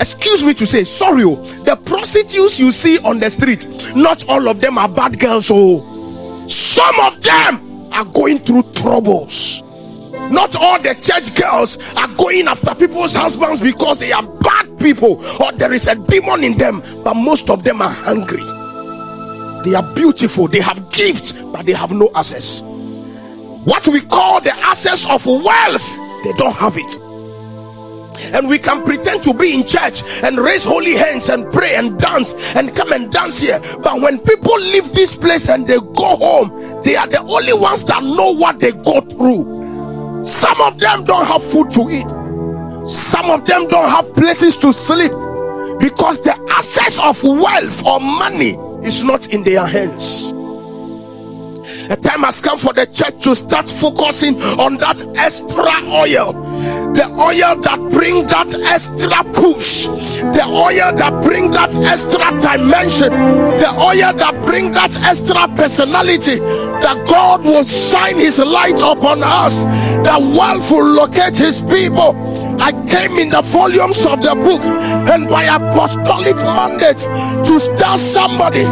excuse me to say, sorry, the prostitutes you see on the street, not all of them are bad girls. Some of them are going through troubles. Not all the church girls are going after people's husbands because they are bad people or there is a demon in them, but most of them are hungry. They are beautiful, they have gifts, but they have no access. What we call the access of wealth, they don't have it. And we can pretend to be in church and raise holy hands and pray and dance and come and dance here, but when people leave this place and they go home, they are the only ones that know what they go through. Some of them don't have food to eat. Some of them don't have places to sleep because the access of wealth or money is not in their hands. A time has come for the church to start focusing on that extra oil, the oil that bring that extra push, the oil that bring that extra dimension, the oil that bring that extra personality, that God will shine his light upon us, that wealth will locate his people. I came in the volumes of the book and by apostolic mandate to tell somebody,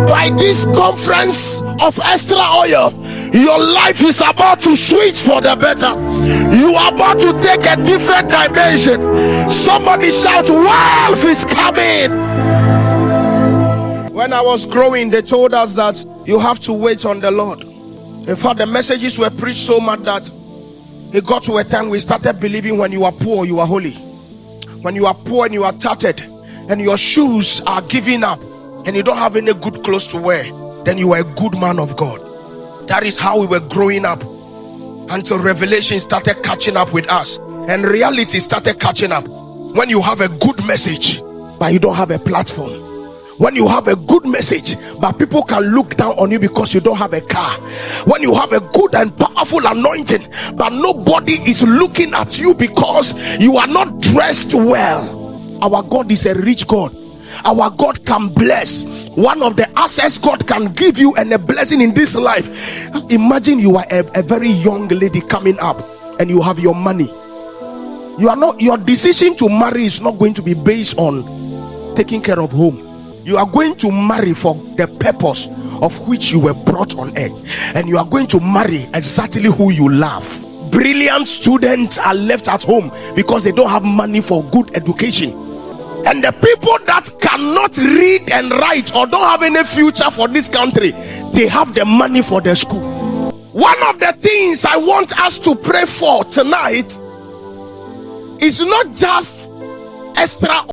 by this conference of extra oil, your life is about to switch for the better. You are about to take a different dimension. Somebody shout, wealth is coming. When I was growing, they told us that you have to wait on the Lord. In fact, the messages were preached so much that it got to a time we started believing when you are poor, you are holy. When you are poor and you are tattered and your shoes are giving up and you don't have any good clothes to wear, then you are a good man of God. That is how we were growing up until revelation started catching up with us and reality started catching up. When you have a good message but you don't have a platform, when you have a good message but people can look down on you because you don't have a car, when you have a good and powerful anointing but nobody is looking at you because you are not dressed well. Our God is a rich God. Our God can bless. One of the assets God can give you and a blessing in this life. Imagine you are a very young lady coming up and you have your money. You are not, your decision to marry is not going to be based on taking care of home. You are going to marry for the purpose of which you were brought on earth, and you are going to marry exactly who you love. Brilliant students are left at home because they don't have money for good education, and the people that cannot read and write or don't have any future for this country, they have the money for the school. One of the things I want us to pray for tonight is not just extra